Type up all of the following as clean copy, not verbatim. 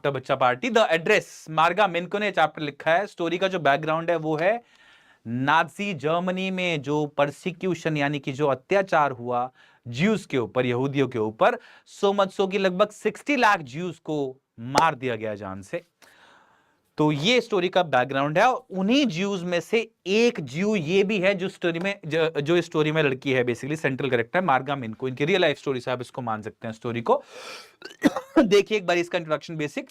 After बच्चा party. The address, मार्गा मिन्को ने चैप्टर लिखा है। स्टोरी का जो बैकग्राउंड है वो है नाजी जर्मनी में जो परसिक्यूशन यानी कि जो अत्याचार हुआ ज्यूज के ऊपर, यहूदियों के ऊपर, सो मच सो कि लगभग 60 लाख ज्यूज को मार दिया गया जान से। तो ये स्टोरी का बैकग्राउंड है। और उन्हीं ज्यूज में से एक ज्यू ये भी है जो स्टोरी में जो स्टोरी में लड़की है, बेसिकली सेंट्रल कैरेक्टर मार्गा मिन्को। इनकी रियल लाइफ स्टोरी से आप इसको मान सकते हैं स्टोरी को। देखिए एक बार इसका introduction basic.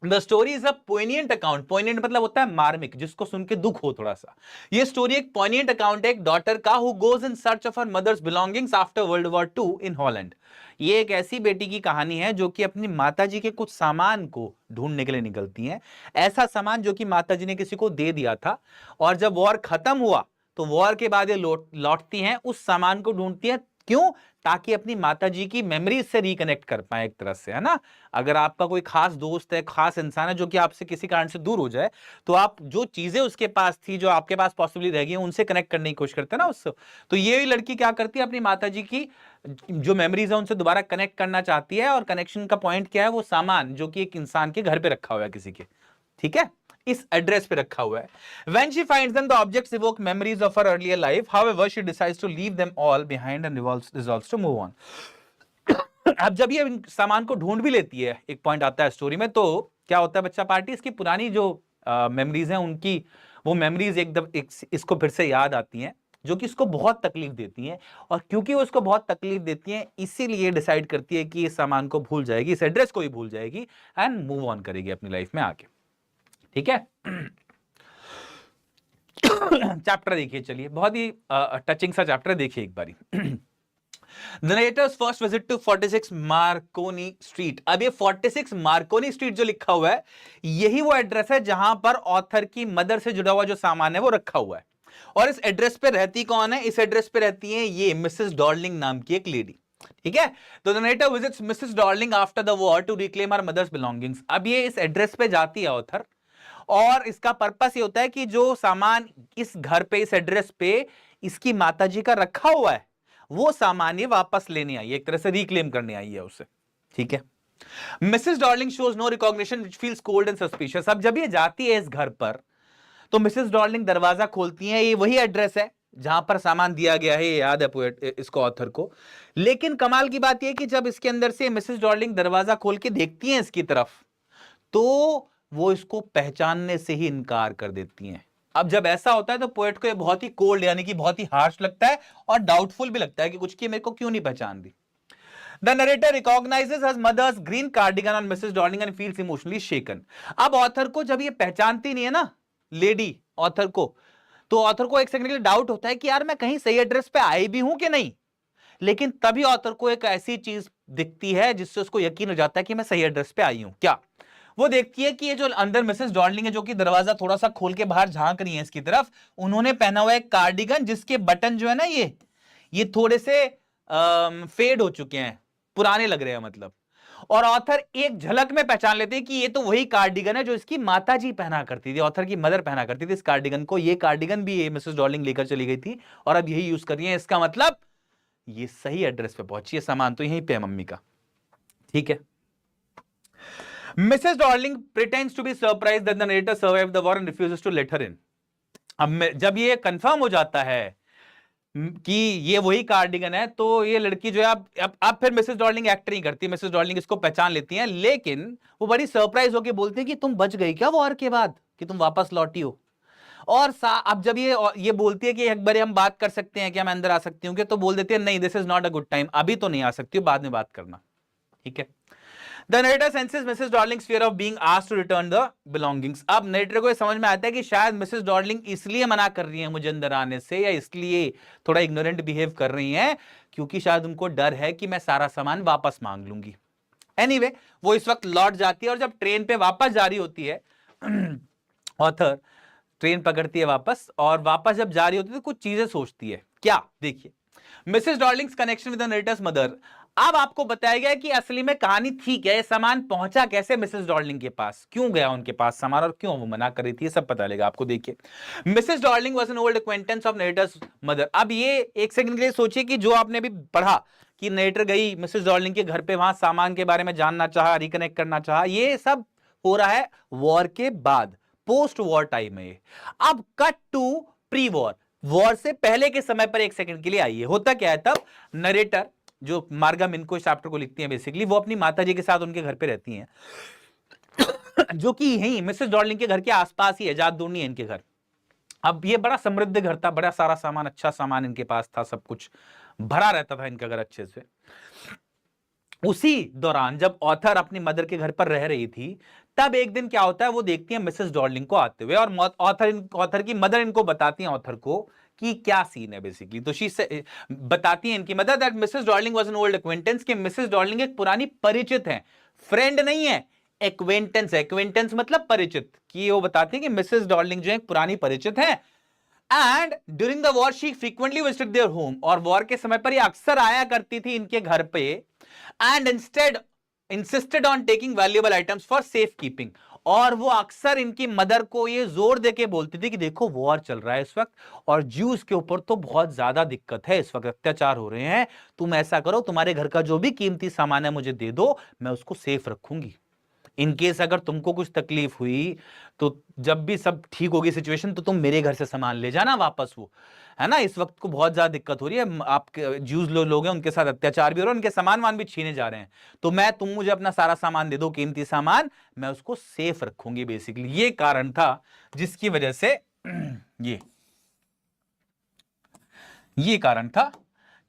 The story is a poignant account. Poignant मतलब होता है मार्मिक, जिसको सुन के दुख हो थोड़ा सा। ये स्टोरी एक पोइनियंट अकाउंट है एक डॉटर का, who goes in search of her mother's belongings after world war II in Holland. ये एक ऐसी बेटी की कहानी है जो कि अपनी माताजी के कुछ सामान को ढूंढने के लिए निकलती हैं। ऐसा सामान जो कि माताजी ने किसी को दे दिया था, और जब वॉर खत्म हुआ तो वॉर के बाद ये लौटती हैं, उस सामान को ढूंढती हैं। क्यों? ताकि अपनी माताजी की मेमोरीज से रिकनेक्ट कर पाए एक तरह से, है ना। अगर आपका कोई खास दोस्त है, खास इंसान है जो कि आपसे किसी कारण से दूर हो जाए, तो आप जो चीजें उसके पास थी, जो आपके पास पॉसिबली रह गई, उनसे कनेक्ट करने की कोशिश करते हैं ना उससे। तो ये लड़की क्या करती है, अपनी माताजी की जो मेमोरीज है उनसे दोबारा कनेक्ट करना चाहती है। और कनेक्शन का पॉइंट क्या है, वो सामान जो कि एक इंसान के घर पे रखा हुआ है किसी के, ठीक है, इस एड्रेस पे रखा हुआ है। When she finds them, the objects evoke memories of her earlier life. However, she decides to leave them all behind and resolves to move on. अब जब ये सामान को ढूंढ भी लेती है, एक पॉइंट आता है स्टोरी में, तो क्या होता है बच्चा पार्टी, इसकी पुरानी जो मेमोरीज हैं उनकी, वो मेमोरीज एकदम इसको फिर से याद आती हैं, जो कि इसको बहुत तकलीफ देती हैं। और क्योंकि वो इसको बहुत तकलीफ देती हैं, इसीलिए डिसाइड करती है कि इस सामान को भूल जाएगी, इस एड्रेस को भी भूल जाएगी, एंड मूव ऑन करेगी अपनी लाइफ में आगे। ठीक है। चैप्टर देखिए, चलिए, बहुत ही टचिंग सा चैप्टर, देखिए एक बारी। The narrator's first visit to 46 Markovnikov street. अब ये 46 मार्कोनी स्ट्रीट जो लिखा हुआ है, यही वो एड्रेस है जहां पर ऑथर की मदर से जुड़ा हुआ जो सामान है वो रखा हुआ है। और इस एड्रेस पे रहती कौन है? इस एड्रेस पे रहती है ये मिसेस डॉर्लिंग नाम की एक लेडी। ठीक है। तो the narrator visits Mrs Dorling after the war to reclaim her mother's belongings. अब ये इस एड्रेस पे जाती है ऑथर, और इसका पर्पस ये होता है कि जो सामान इस घर पे, इस एड्रेस पे इसकी माताजी का रखा हुआ है, वो सामान ये वापस लेने आई है, एक तरह से रिक्लेम करने आई है उसे। ठीक है। Mrs Dorling shows no recognition which feels cold and suspicious. अब जब ये जाती है इस घर पर, तो मिसेस डॉर्लिंग दरवाजा खोलती है, ये वही एड्रेस है जहां पर सामान दिया गया है, ये याद है पोएट इसको, ऑथर को। लेकिन कमाल की बात यह कि जब इसके अंदर से मिसेस डॉर्लिंग दरवाजा खोल के देखती है इसकी तरफ, तो वो इसको पहचानने से ही इनकार कर देती हैं। अब जब ऐसा होता है तो पोएट को ये बहुत ही कोल्ड यानी कि बहुत ही हार्श लगता है, और डाउटफुल भी लगता है कि कुछ की मेरे को क्यों नहीं पहचान रही। The narrator recognizes his mother's green cardigan on Mrs. Darling and feels emotionally shaken. अब ऑथर को जब ये पहचानती नहीं है ना लेडी ऑथर को, तो ऑथर को एक सेकंड के लिए डाउट होता है कि यार मैं कहीं सही एड्रेस पे आई भी हूं कि नहीं। लेकिन तभी ऑथर को एक ऐसी चीज दिखती है जिससे उसको यकीन हो जाता है कि मैं सही एड्रेस पे आई हूं। क्या? वो देखती है कि ये जो अंदर मिसेस डॉर्लिंग है, जो कि दरवाजा थोड़ा सा खोल के बाहर झांक रही है इसकी तरफ, उन्होंने पहना हुआ एक कार्डिगन जिसके बटन जो है ना, ये थोड़े से फेड हो चुके हैं, पुराने लग रहे हैं मतलब। और ऑथर एक झलक में पहचान लेते हैं कि ये तो वही कार्डिगन है जो इसकी माताजी पहना करती थी, ऑथर की मदर पहना करती थी इस कार्डिगन को। ये कार्डिगन भी ये मिसेस डॉर्लिंग लेकर चली गई थी और अब यही यूज कर रही है। इसका मतलब ये सही एड्रेस पे पहुंची है, सामान तो यहीं पे है मम्मी का। ठीक है। Mrs. Darling pretends to be surprised that the narrator survived the war and refuses to let her in. अब जब ये कंफर्म हो जाता है कि ये वही कार्डिगन है, तो ये लड़की जो है अब फिर मिसेस डॉर्लिंग एक्ट नहीं करती। मिसेस डॉर्लिंग इसको पहचान लेती हैं, लेकिन वो बड़ी सरप्राइज होकर बोलती हैं कि तुम बच गई क्या वॉर के बाद, कि तुम वापस लौटी हो। और अब जब ये बोलती है कि एक बार हम बात कर सकते हैं, क्या मैं अंदर आ सकती हूँ, तो बोल देती है नहीं, this is not a good time, अभी तो नहीं आ सकती हो, बाद में बात करना। ठीक है। The narrator senses Mrs. Darling's fear of being asked to return the belongings. अब नरेटर को समझ में आता है कि शायद मिसेस डॉर्लिंग इसलिए मना कर रही है मुझे अंदर आने से, या इसलिए थोड़ा इग्नोरेंट बिहेव कर रही हैं, क्योंकि शायद उनको डर है कि मैं सारा सामान वापस मांग लूंगी। Anyway, वो इस वक्त लौट जाती है, और जब ट्रेन पे वापस जा रही होती है ऑथर ट्रेन पकड़ती है वापस, और वापस जब जा रही होती है तो कुछ चीजें सोचती है। क्या? देखिए, Mrs Darling's connection with the narrator's mother. अब आपको बताया गया कि असली में कहानी थी क्या, ये सामान पहुंचा कैसे मिसेस डॉर्लिंग के पास, क्यों गया उनके पास सामान, और क्यों वो मना कर रही थी, ये सब पता लगेगा आपको। देखिए, Mrs Darling was an old acquaintance of narrator's mother. अब ये एक सेकंड के लिए सोचिए कि जो आपने अभी पढ़ा कि नरेटर गई मिसेस डॉर्लिंग के घर पे, वहां सामान के बारे में जानना चाहा, रिकनेक्ट करना चाहा, ये सब हो रहा है वॉर के बाद, पोस्ट वॉर टाइम है ये। अब cut to pre war, war से पहले के समय पर एक सेकंड के लिए आइए। होता क्या है तब, नरेटर जो मार्गा मिनको इस चैप्टर को लिखती हैं बेसिकली, वो अपनी माता जी के साथ उनके घर पे रहती हैं, जो कि यही मिसेस डॉर्लिंग के घर के आसपास ही है, ज्यादा दूर नहीं है इनके घर। अब ये बड़ा समृद्ध घर था, बड़ा सारा सामान, अच्छा सामान इनके पास था, सब कुछ भरा रहता था इनका घर अच्छे से। उसी दौरान जब ऑथर अपनी मदर के घर पर रह रही थी, तब एक दिन क्या होता है, वो देखती है मिसेस डॉर्लिंग को आते हुए, और ऑथर की मदर इनको बताती है ऑथर को कि क्या सीन है बेसिकली। तो शी से बताती है इनकी mother that Mrs Darling was an old acquaintance, कि मिसेस डॉर्लिंग एक पुरानी परिचित है, फ्रेंड नहीं है, एक्वेंटेंस है। एक्वेंटेंस मतलब परिचित, कि वो बताती है कि मिसेस डॉर्लिंग जो है पुरानी परिचित है। And during the war she frequently visited their home, और वॉर के समय पर ये अक्सर आया करती थी इनके घर पे। And instead insisted on taking valuable items for safe keeping, और वो अक्सर इनकी मदर को ये जोर देके बोलती थी कि देखो वॉर चल रहा है इस वक्त, और ज्यूज के ऊपर तो बहुत ज्यादा दिक्कत है इस वक्त, अत्याचार हो रहे हैं, तुम ऐसा करो तुम्हारे घर का जो भी कीमती सामान है मुझे दे दो, मैं उसको सेफ रखूंगी। इनकेस अगर तुमको कुछ तकलीफ हुई तो जब भी सब ठीक होगी सिचुएशन, तो तुम मेरे घर से सामान ले जाना वापस, वो है ना, इस वक्त को बहुत ज्यादा दिक्कत हो रही है, आपके ज्यूज लोग हैं उनके साथ अत्याचार भी हो रहा है, उनके सामान वान भी छीने जा रहे हैं, तो तुम मुझे अपना सारा सामान दे दो, कीमती सामान, मैं उसको सेफ रखूंगी। बेसिकली ये कारण था जिसकी वजह से ये कारण था,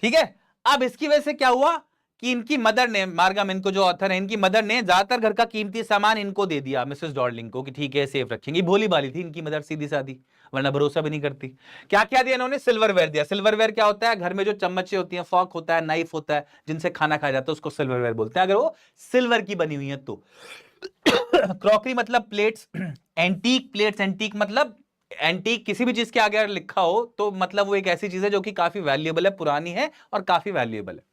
ठीक है। अब इसकी वजह से क्या हुआ कि इनकी मदर ने, मार्गा मिनको जो ऑथर है, इनकी मदर ने ज्यादातर घर का कीमती सामान इनको दे दिया मिसेस डॉर्लिंग को, कि ठीक है सेफ रखेंगे। भोली भाली थी इनकी मदर, सीधी सादी, वरना भरोसा भी नहीं करती। क्या क्या दिया इन्होंने, सिल्वरवेयर दिया। सिल्वरवेयर क्या होता है, घर में जो चम्मचें होती हैं, फॉक होता है, नाइफ होता है, जिनसे खाना खाया जाता है, उसको सिल्वरवेयर बोलते हैं, अगर वो सिल्वर की बनी हुई है तो। क्रॉकरी मतलब प्लेट्स, एंटीक प्लेट्स, एंटीक मतलब एंटीक किसी भी चीज के आगे अगर लिखा हो तो मतलब वो एक ऐसी चीज है जो कि काफी वैल्यूएबल है, पुरानी है और काफी वैल्यूएबल है।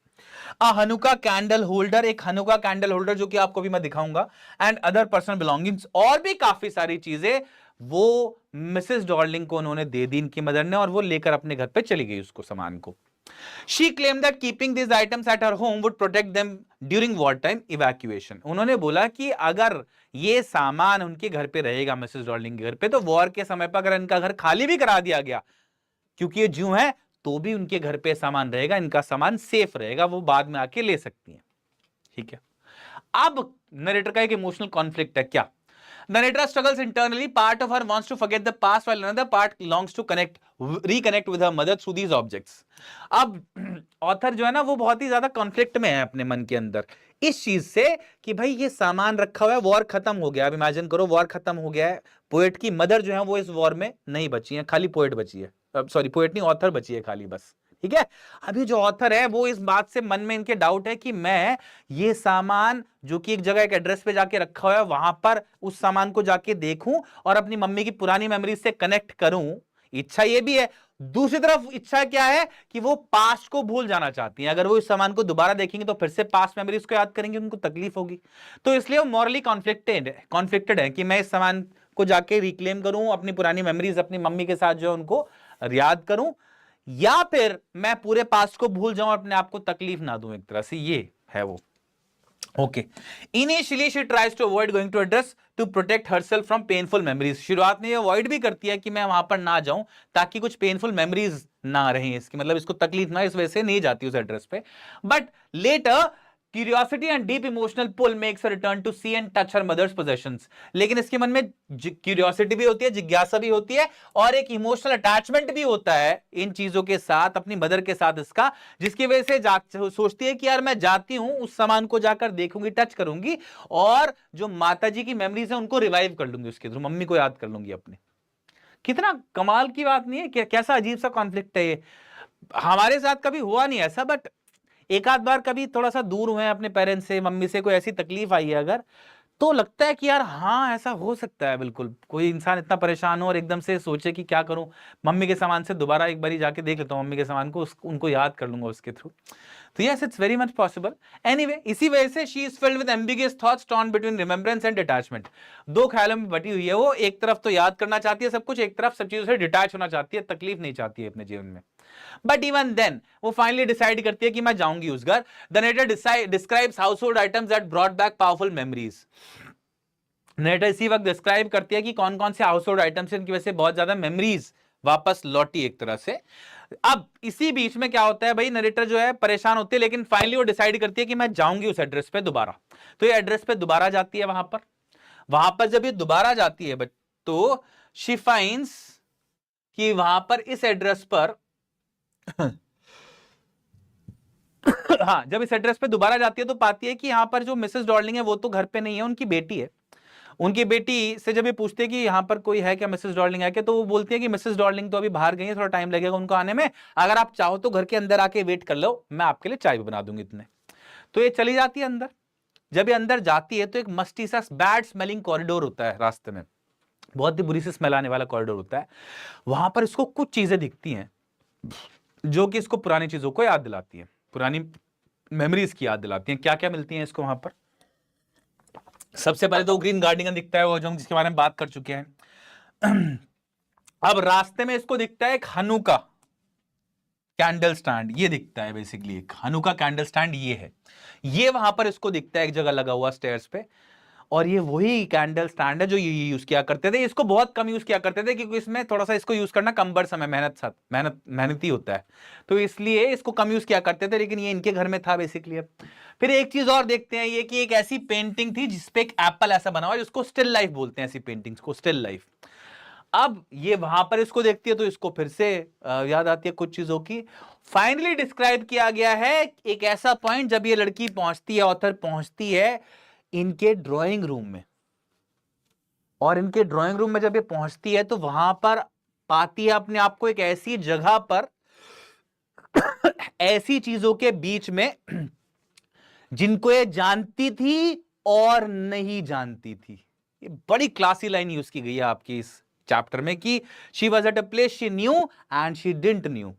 हनुका कैंडल होल्डर, एक हनुका कैंडल होल्डर जो कि आपको भी मैं दिखाऊंगा, एंड अदर पर्सनल बिलोंगिंग्स, और भी काफी सारी चीजें वो मिसेस डॉर्लिंग को उन्होंने दे दी इनकी मदर ने, और वो लेकर अपने घर पे चली गई उसको सामान को। She claimed that keeping these items at her home would protect them during wartime evacuation. उन्होंने बोला कि अगर ये सामान उनके घर पे रहेगा, मिसेस डॉर्लिंग के घर पे, तो वॉर के समय पर अगर इनका घर खाली भी करा दिया गया, क्योंकि ये ज्यू है, तो भी उनके घर पे सामान रहेगा, इनका सामान सेफ रहेगा, वो बाद में आके ले सकती हैं, ठीक है। अब नरेटर का एक इमोशनल कॉन्फ्लिक्ट है। क्या, narrator struggles internally, part of her wants to forget the past while another part longs to reconnect with her mother through these objects. अब ऑथर जो है ना, वो बहुत ही ज्यादा कॉन्फ्लिक्ट में है अपने मन के अंदर इस चीज से कि भाई ये सामान रखा हुआ है, वॉर खत्म हो गया, अब इमेजिन करो वॉर खत्म हो गया है, पोएट की मदर जो है वो इस वॉर में नहीं बची है, खाली पोएट बची है, सॉरी पोएट नहीं, ऑथर बची है खाली, बस, ठीक है। अभी जो ऑथर है वो इस बात से मन में इनके डाउट है कि मैं ये सामान जो कि एक जगह एक एड्रेस पे जाके रखा हुआ है, वहां पर उस सामान को जाके देखूं और अपनी मम्मी की पुरानी मेमोरी से कनेक्ट करूं, इच्छा ये भी है। दूसरी तरफ इच्छा क्या है कि वो पास्ट को भूल जाना चाहती हैं, अगर वो इस सामान को दोबारा देखेंगे तो फिर से पास्ट मेमोरीज को याद करेंगे, उनको तकलीफ होगी, तो इसलिए वो मॉरली कॉन्फ्लिक्टेड है कि मैं इस सामान को जाके रिक्लेम करूं, अपनी पुरानी मेमोरीज अपनी मम्मी के साथ जो है उनको याद करूं, या फिर मैं पूरे पास्ट को भूल जाऊं, अपने आप को तकलीफ ना दूं, एक तरह से ये है वो। Okay, initially she tries to avoid going to address to protect herself from painful memories. शुरुआत में ये अवॉइड भी करती है कि मैं वहां पर ना जाऊं ताकि कुछ पेनफुल मेमोरीज ना रहें इसकी, मतलब इसको तकलीफ ना, इस वजह से नहीं जाती उस एड्रेस पे। But later curiosity and deep emotional pull makes her return to see and touch her mother's possessions. लेकिन इसके मन में क्यूरियोसिटी भी होती है, जिज्ञासा भी होती है, और एक इमोशनल अटैचमेंट भी होता है इन चीजों के साथ, अपनी मदर के साथ इसका, जिसकी वजह से सोचती है कि यार मैं जाती हूं, उस सामान को जाकर देखूंगी, टच करूंगी, और जो माताजी की मेमोरीज है उनको रिवाइव कर लूंगी, उसके थ्रू मम्मी को याद कर लूंगी अपने। कितना कमाल की बात नहीं है, कैसा अजीब सा कॉन्फ्लिक्ट है ये। हमारे साथ कभी हुआ नहीं ऐसा, बट एक आध बार कभी थोड़ा सा दूर हुए हैं अपने पेरेंट्स से, मम्मी से कोई ऐसी तकलीफ आई है अगर, तो लगता है कि यार हाँ ऐसा हो सकता है, बिल्कुल कोई इंसान इतना परेशान हो और एकदम से सोचे कि क्या करूं, मम्मी के सामान से दोबारा एक बार जाके देख लेता हूं मम्मी के सामान को, उनको याद कर लूंगा उसके थ्रू। तो yes, it's very much possible. Anyway, इसी वजह से she is filled with ambiguous thoughts torn between remembrance and detachment. दो ख्यालों में बटी हुई है वो, एक तरफ तो याद करना चाहती है सब कुछ, एक तरफ सब चीजों से डिटैच होना चाहती है, तकलीफ नहीं चाहती है अपने जीवन में। बट इवन देन वो फाइनली डिसाइड करती है कि मैं जाऊंगी उस घर. The narrator describes household items that brought back powerful memories. Narrator इसी वक्त डिस्क्राइब करती है कि कौन कौन से हाउस होल्ड आइटम्स इनकी वजह से बहुत ज्यादा मेमोरीज वापस लौटी एक तरह से. अब इसी बीच में क्या होता है भाई, नरेटर जो है परेशान होती है, लेकिन फाइनली वो डिसाइड करती है कि मैं जाऊंगी उस एड्रेस पे दोबारा. तो ये एड्रेस पे दोबारा जाती है. वहां पर जब ये दोबारा जाती है तो शी फाइंड्स कि वहां पर इस एड्रेस पर हाँ, जब इस एड्रेस पे दोबारा जाती है तो पाती है कि यहां पर जो मिसेस डॉर्लिंग है वो तो घर पे नहीं है, उनकी बेटी है. उनकी बेटी से जब ये पूछते हैं कि यहाँ पर कोई है क्या, मिसेस डॉर्लिंग है क्या, तो वो बोलती है कि मिसेस डॉर्लिंग तो अभी बाहर गई है, थोड़ा टाइम लगेगा उनको आने में, अगर आप चाहो तो घर के अंदर आके वेट कर लो, मैं आपके लिए चाय भी बना दूंगी इतने. तो ये चली जाती है अंदर. जब ये अंदर जाती है तो एक मस्टी सा बैड स्मेलिंग कॉरिडोर होता है रास्ते में, बहुत ही बुरी से स्मेल आने वाला कॉरिडोर होता है. वहां पर इसको कुछ चीजें दिखती हैं जो कि इसको पुरानी चीजों को याद दिलाती है, पुरानी मेमोरीज की याद दिलाती हैं. क्या क्या मिलती हैं इसको वहां पर? सबसे पहले तो ग्रीन गार्डन दिखता है, वो जो जिसके बारे में बात कर चुके हैं. अब रास्ते में इसको दिखता है एक हनुका कैंडल स्टैंड, ये दिखता है बेसिकली एक हनुका कैंडल स्टैंड, ये है, ये वहां पर इसको दिखता है एक जगह लगा हुआ स्टेयर्स पे. और ये वही कैंडल स्टैंड है जो ये यूज किया करते थे. इसको बहुत कम यूज किया करते थे क्योंकि इसमें थोड़ा सा इसको यूज करना कम्बरसम है, मेहनती होता है, तो इसलिए इसको कम यूज किया करते थे, लेकिन ये इनके घर में था बेसिकली. अब फिर एक चीज और देखते हैं ये कि एक ऐसी पेंटिंग थी जिसपे एक एप्पल ऐसा बना हुआ है, जिसको स्टिल लाइफ बोलते हैं, ऐसी पेंटिंग्स को स्टिल लाइफ. अब ये वहां पर इसको देखती है तो इसको फिर से याद आती है कुछ चीजों की. फाइनली डिस्क्राइब किया गया है एक ऐसा पॉइंट जब ये लड़की पहुंचती है, ऑथर पहुंचती है इनके ड्राइंग रूम में. और इनके ड्राइंग रूम में जब ये पहुंचती है तो वहां पर पाती है अपने आप को एक ऐसी जगह पर ऐसी चीजों के बीच में जिनको ये जानती थी और नहीं जानती थी. ये बड़ी क्लासी लाइन यूज की गई है आपकी इस चैप्टर में कि she was at a place she knew and she didn't knew.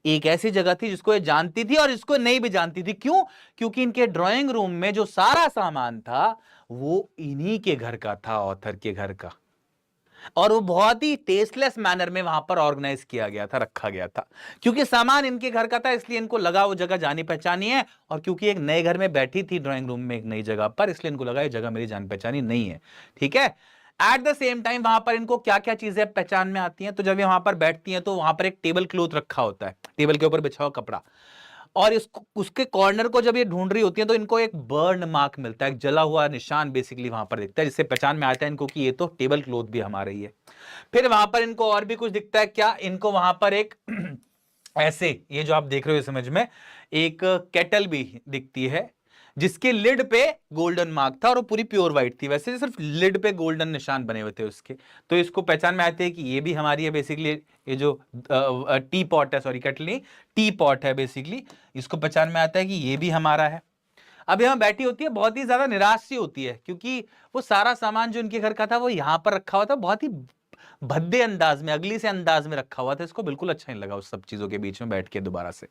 एक ऐसी जगह थी जिसको ये जानती थी और इसको नहीं भी जानती थी. क्यों? क्योंकि इनके ड्राइंग रूम में जो सारा सामान था वो इन्हीं के घर का था, ऑथर के घर का, और वो बहुत ही टेस्टलेस मैनर में वहां पर ऑर्गेनाइज किया गया था, रखा गया था. क्योंकि सामान इनके घर का था इसलिए इनको लगा वो जगह जानी पहचानी है, और क्योंकि एक नए घर में बैठी थी ड्राइंग रूम में एक नई जगह पर, इसलिए इनको लगा ये जगह मेरी जान पहचानी नहीं है. ठीक है. एट द सेम टाइम वहां पर इनको क्या क्या चीजें पहचान में आती हैं, तो जब ये वहां पर बैठती हैं तो वहां पर एक टेबल क्लॉथ रखा होता है, टेबल के ऊपर बिछा हुआ कपड़ा, और इसको उसके कॉर्नर को जब ये ढूंढ रही होती है तो इनको एक बर्न मार्क मिलता है, एक जला हुआ निशान बेसिकली वहां पर दिखता है, जिससे पहचान में आता है इनको कि ये तो टेबल क्लॉथ भी हमारा ही है. फिर वहां पर इनको और भी कुछ दिखता है. क्या? इनको वहां पर एक ऐसे, ये जो आप देख रहे हो इस इमेज में, एक केटल भी दिखती है जिसके लिड पे गोल्डन मार्क था और वो पूरी प्योर व्हाइट थी. वैसे सिर्फ लिड पे गोल्डन निशान बने हुए थे उसके, तो इसको पहचान में आते हैं कि ये भी हमारी है बेसिकली. ये जो टी पॉट है, सॉरी केटल नहीं, टी पॉट है बेसिकली, इसको पहचान में आता है कि ये भी हमारा है. अब यहाँ बैठी होती है, बहुत ही ज्यादा निराश सी होती है क्योंकि वो सारा सामान जो इनके घर का था वो यहाँ पर रखा हुआ था, बहुत ही भद्दे अंदाज में, अगली से अंदाज में रखा हुआ था. इसको बिल्कुल अच्छा नहीं लगा उस सब चीजों के बीच में बैठ के दोबारा से.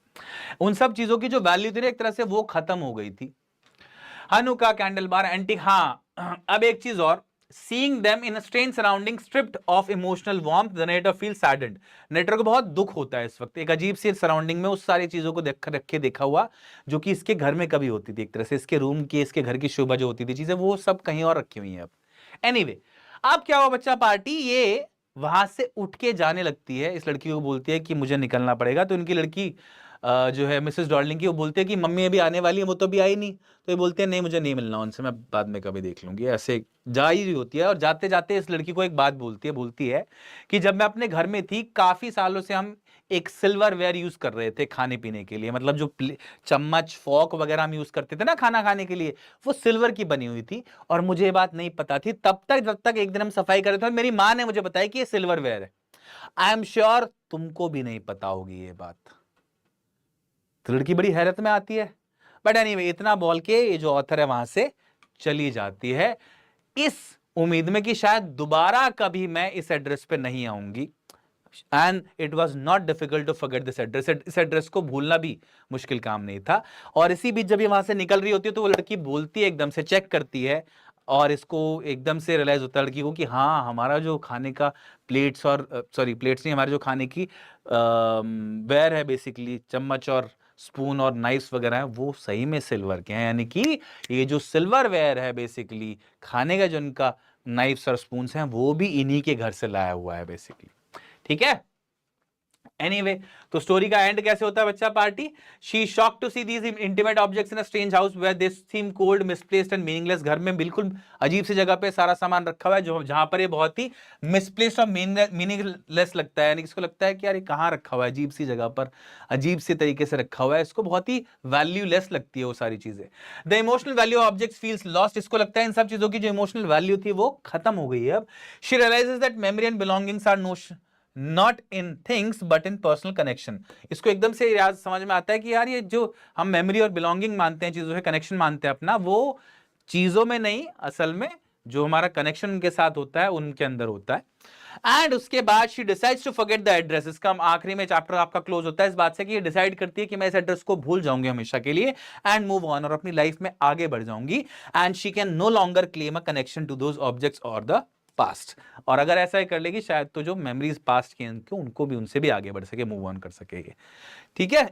उन सब चीजों की जो वैल्यू थी ना एक तरह से वो खत्म हो गई थी. हनुका कैंडल बार एंटीक. हाँ, अब एक चीज और, seeing them in a strange surrounding stripped of emotional warmth the narrator feels saddened. नेटर को बहुत दुख होता है इस वक्त, एक अजीब सी सराउंडिंग में उस सारी चीजों को देखा हुआ जो कि इसके घर में कभी होती थी. एक तरह से इसके रूम की, इसके घर की शोभा जो होती थी चीजें, वो सब कहीं और रखी हुई है अब. एनीवे, अब क्या हुआ बच्चा पार्टी, ये वहां से उठ के जाने लगती है. इस लड़की को बोलती है कि मुझे निकलना पड़ेगा. तो इनकी लड़की जो है मिसेस डॉर्लिंग की, वो बोलते हैं कि मम्मी अभी आने वाली है, वो तो अभी आई नहीं. तो ये बोलते हैं नहीं मुझे नहीं मिलना उनसे, मैं बाद में कभी देख लूंगी. ऐसे जा ही होती है. और जाते जाते इस लड़की को एक बात बोलती है कि जब मैं अपने घर में थी काफी सालों से हम एक सिल्वर वेयर यूज कर रहे थे खाने पीने के लिए, मतलब जो चम्मच फॉक वगैरह हम यूज करते थे ना खाना खाने के लिए, वो सिल्वर की बनी हुई थी. और मुझे ये बात नहीं पता थी तब तक जब तक एक दिन हम सफाई कर रहे थे और मेरी माँ ने मुझे बताया कि ये सिल्वर वेयर है. आई एम श्योर तुमको भी नहीं पता होगी ये बात. तो लड़की बड़ी हैरत में आती है. बट एनीवे, इतना बोल के ये जो ऑथर है वहां से चली जाती है, इस उम्मीद में कि शायद दोबारा कभी मैं इस एड्रेस पे नहीं आऊंगी. And it was not difficult to forget this address. इस एड्रेस को भूलना भी मुश्किल काम नहीं था. और इसी बीच जब ये वहां से निकल रही होती है तो वो लड़की बोलती है, एकदम से चेक करती है और इसको एकदम से रियलाइज होता है लड़की को कि हाँ हमारा जो खाने का प्लेट्स और सॉरी प्लेट्स नहीं, हमारे जो खाने की वेयर है बेसिकली चम्मच और स्पून और नाइफ्स वगैरह है वो सही में सिल्वर के हैं, यानी कि ये जो सिल्वर वेयर है बेसिकली खाने का जो इनका नाइफ्स और स्पून्स हैं वो भी इन्हीं के घर से लाया हुआ है बेसिकली। ठीक है, एनीवे तो स्टोरी का एंड कैसे होता है बच्चा party, she shocked to see these intimate objects in a strange house where they seem cold misplaced and meaningless. घर में बिल्कुल अजीब सी जगह पे सारा सामान रखा हुआ है जो जहां पर ये बहुत ही मिसप्लेस्ड और मीनिंगलेस लगता है, यानी इसको लगता है कि यार ये कहाँ रखा हुआ है, अजीब सी जगह पर अजीब सी तरीके से रखा हुआ है, इसको बहुत ही वैल्यूलेस लगती है वो सारी चीजें। The emotional value of objects feels lost, इसको लगता है इन सब चीजों की जो इमोशनल वैल्यू थी वो खत्म हो गई है अब। She realises that memory and belongings are not in things but in personal connection. इसको एकदम से याद समझ में आता है कि यार ये जो हम मेमोरी और बिलोंगिंग मानते हैं, चीजों से कनेक्शन मानते हैं अपना, वो चीजों में नहीं, असल में जो हमारा कनेक्शन उनके साथ होता है उनके अंदर होता है। एंड उसके बाद she decides to forget the address. इसका आखिरी में चैप्टर आपका क्लोज होता है इस बात से कि ये डिसाइड करती है कि मैं इस एड्रेस को भूल जाऊंगी हमेशा के लिए एंड मूव ऑन, और अपनी लाइफ में आगे बढ़ जाऊंगी। And she can no longer claim a connection to those objects और द पास्ट। और अगर ऐसा ही कर लेगी शायद तो जो मेमोरीज पास्ट की उनको भी उनसे भी आगे बढ़ सके, मूव ऑन कर सके। ठीक है,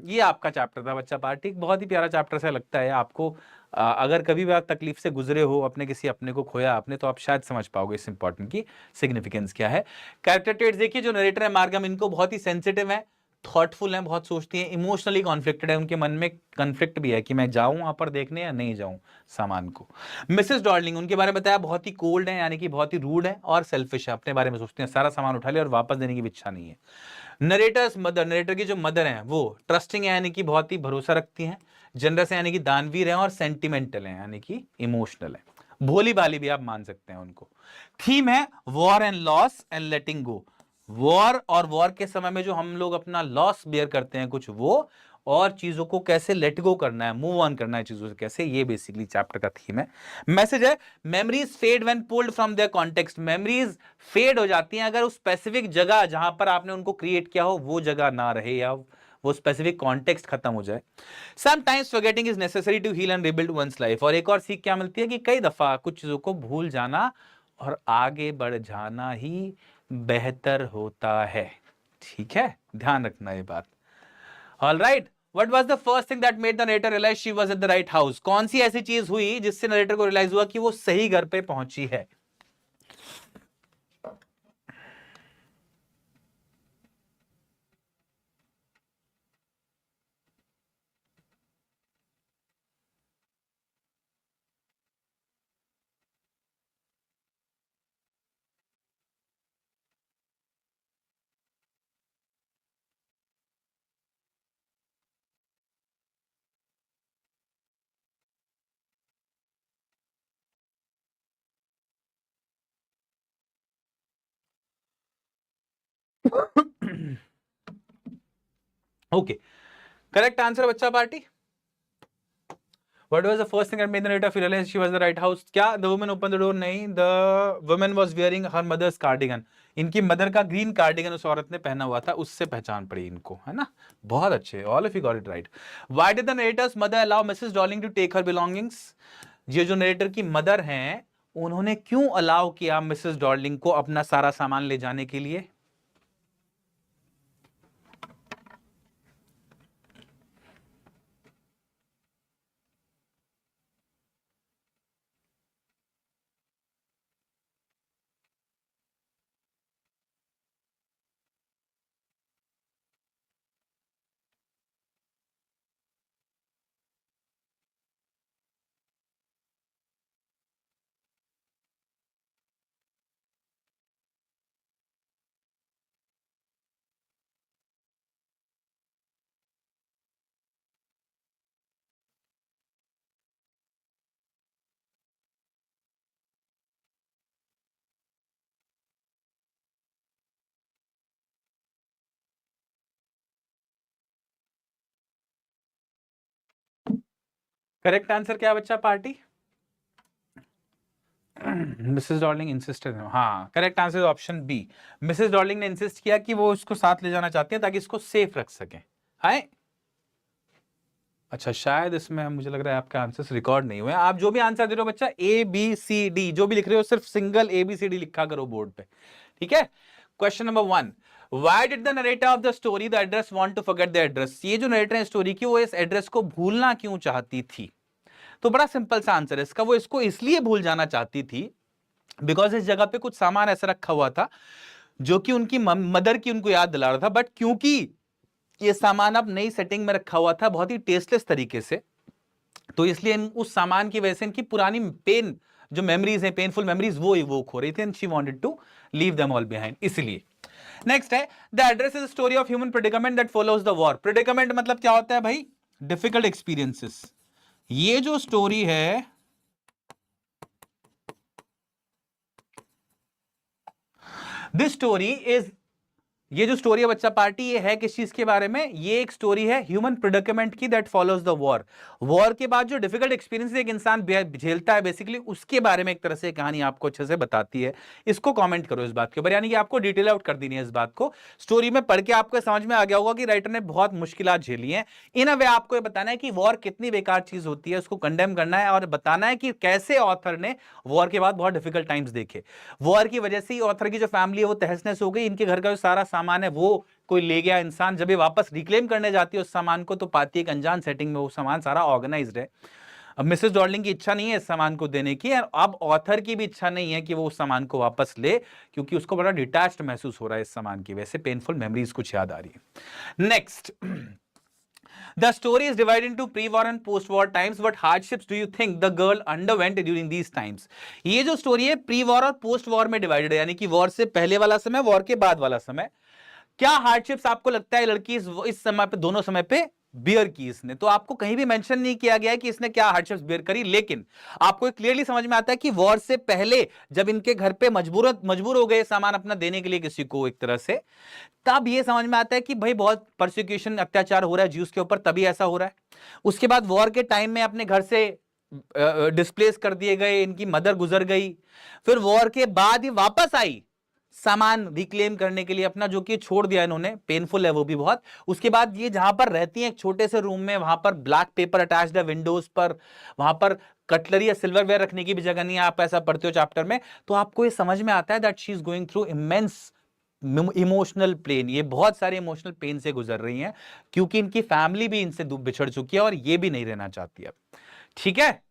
ये आपका चैप्टर था बच्चा पार्टी, बहुत ही प्यारा चैप्टर सा लगता है आपको। अगर कभी भी आप तकलीफ से गुजरे हो, अपने किसी अपने को खोया आपने, तो आप शायद समझ पाओगे इस इंपॉर्टेंट की सिग्निफिकेंस क्या है। कैरेक्टर ट्रेट्स देखिए, जो नरेटर है मार्गम, इनको बहुत ही सेंसिटिव है, थॉटफुल है, बहुत सोचती है, इमोशनली कॉन्फ्लिक्टेड है, उनके मन में कॉन्फ्लिक्ट भी है कि मैं जाऊं वहां पर देखने या नहीं जाऊं सामान को। मिसेस डॉर्लिंग, उनके बारे में बताया बहुत ही कोल्ड है, यानी कि बहुत ही रूड है और सेल्फिश है, अपने बारे में सोचते हैं, सारा सामान उठा लिया और वापस देने की इच्छा नहीं है। नरेटर्स मदर, नरेटर की जो मदर हैं वो ट्रस्टिंग है, यानी कि बहुत ही भरोसा रखती हैं, जनरस है यानी कि दानवीर हैं, और सेंटिमेंटल है यानी कि इमोशनल है, भोली भाली भी आप मान सकते हैं उनको। थीम है war and loss and letting go. War और वॉर के समय में जो हम लोग अपना लॉस बेयर करते हैं कुछ, वो और चीजों को कैसे लेट गो करना है, मूव ऑन करना है चीजों से कैसे, ये बेसिकली चैप्टर का थीम है। मैसेज है memories fade when pulled from their context. Memories fade हो जाती हैं अगर उस स्पेसिफिक जगह जहां पर आपने उनको क्रिएट किया हो वो जगह ना रहे या वो स्पेसिफिक कॉन्टेक्स्ट खत्म हो जाए। Sometimes forgetting is necessary to heal and rebuild one's life. और एक और सीख क्या मिलती है कि कई दफा कुछ चीजों को भूल जाना और आगे बढ़ जाना ही बेहतर होता है। ठीक है, ध्यान रखना ये बात। All right, what was the first thing that made the narrator realise she was at the right house. कौन सी ऐसी चीज हुई जिससे नरेटर को रियलाइज हुआ कि वो सही घर पे पहुंची है। ओके, करेक्ट आंसर बच्चा party. What was the first thing that made the narrator realize she was the right house? क्या the woman opened the door? नहीं, the woman was wearing her mother's cardigan. इनकी mother का green cardigan उस औरत ने पहना हुआ था, उससे पहचान पड़ी इनको, है ना। बहुत अच्छे, all of you got it right. Why did the narrator's mother allow Mrs. Darling to take her belongings? ये जो नरेटर की मदर हैं उन्होंने क्यों अलाउ किया मिसेस डॉर्लिंग को अपना सारा सामान ले जाने के लिए? करेक्ट आंसर क्या बच्चा पार्टी? मिसेस डॉर्लिंग इंसिस्टेड, हाँ correct answer option B. Mrs Dorling ने इंसिस्ट किया कि वो इसको साथ ले जाना चाहते हैं ताकि इसको सेफ रख सके। हाय अच्छा, शायद इसमें मुझे लग रहा है आपके आंसर्स रिकॉर्ड नहीं हुए। आप जो भी आंसर दे रहे हो बच्चा, ए बी सी डी जो भी लिख रहे हो, सिर्फ single A B C D लिखा करो बोर्ड पे, ठीक है। Question number 1, Why did the narrator of the story the address want to forget the address? ये जो नरेटर है स्टोरी की, वो इस एड्रेस को भूलना क्यों चाहती थी? तो बड़ा सिंपल सा आंसर है इसका, वो इसको इसलिए भूल जाना चाहती थी बिकॉज इस जगह पे कुछ सामान ऐसा रखा हुआ था जो कि उनकी मदर की उनको याद दिला रहा था, बट क्योंकि ये सामान अब नई सेटिंग में रखा हुआ था बहुत ही टेस्टलेस तरीके से, तो इसलिए उस सामान की वजह से इनकी पुरानी पेन जो मेमोरीज है, पेनफुल मेमोरीज, वो इवोक हो रही थी and she wanted to leave them all behind, इसलिए। नेक्स्ट है, the address is story of human predicament that follows the war. Predicament मतलब क्या होता है भाई? Difficult experiences. ये जो स्टोरी है, दिस स्टोरी इज, ये जो स्टोरी है बच्चा पार्टी, ये है किस चीज के बारे में? ये एक स्टोरी है ह्यूमन प्रेडिकमेंट की that follows the war. War के बाद जो डिफिकल्ट एक्सपीरियंस एक इंसान झेलता है बेसिकली, उसके बारे में एक तरह से कहानी आपको अच्छे से बताती है। इसको कमेंट करो इस बात के ऊपर, यानी कि आपको डिटेल आउट कर देनी है इस बात को। स्टोरी में पढ़ के आपको समझ में आ गया होगा कि राइटर ने बहुत मुश्किलात झेली हैं। इन अ वे आपको ये बताना है कि वॉर कितनी बेकार चीज होती है, उसको कंडेम करना है और बताना है कि कैसे ऑथर ने वॉर के बाद बहुत डिफिकल्ट टाइम्स देखे। वॉर की वजह से ही ऑथर की जो फैमिली है वो तहस नहस हो गई, इनके घर का जो सारा सामान है वो कोई ले गया इंसान। जब ये वापस रिक्लेम करने जाती है उस सामान को, तो पाती है एक अनजान सेटिंग में वो सामान सारा ऑर्गेनाइज्ड है। अब मिसेस डॉर्लिंग की इच्छा नहीं है इस सामान को देने की, और अब ऑथर की भी इच्छा नहीं है कि वो उस सामान को वापस ले, क्योंकि उसको बड़ा डिटैच्ड महसूस हो रहा है इस सामान की वजह से, पेनफुल मेमोरीज कुछ याद आ रही है। Next, The story is divided into pre-war and post-war times. What hardships do you think the girl underwent during these times? ये जो स्टोरी है प्री-वॉर और पोस्ट-वॉर में डिवाइडेड है, यानी कि वॉर से पहले वाला समय, वॉर के बाद वाला समय। क्या हार्डशिप्स आपको लगता है लड़की इस समय पे, दोनों समय पे बियर की इसने? तो आपको कहीं भी मेंशन नहीं किया गया है कि इसने क्या हार्डशिप्स बियर करी, लेकिन आपको क्लियरली समझ में आता है कि वॉर से पहले जब इनके घर पे मजबूर हो गए सामान अपना देने के लिए किसी को एक तरह से, तब ये समझ में आता है कि भाई बहुत परसिक्यूशन, अत्याचार हो रहा है ज्यूस के ऊपर, तभी ऐसा हो रहा है। उसके बाद वॉर के टाइम में अपने घर से डिस्प्लेस कर दिए गए, इनकी मदर गुजर गई, फिर वॉर के बाद ही वापस आई सामान रिक्लेम करने के लिए अपना, जो कि छोड़ दिया इन्होंने, पेनफुल है वो भी बहुत। उसके बाद ये जहां पर रहती हैं एक छोटे से रूम में, वहां पर ब्लैक पेपर अटैच्ड है विंडोज पर, वहां पर कटलरी या सिल्वरवेयर रखने की भी जगह नहीं है, आप ऐसा पढ़ते हो चैप्टर में, तो आपको ये समझ में आता है that she is going through immense emotional pain. ये बहुत सारे इमोशनल पेन से गुजर रही हैं, क्योंकि इनकी फैमिली भी इनसे बिछड़ चुकी है और ये भी नहीं रहना चाहती है, ठीक है।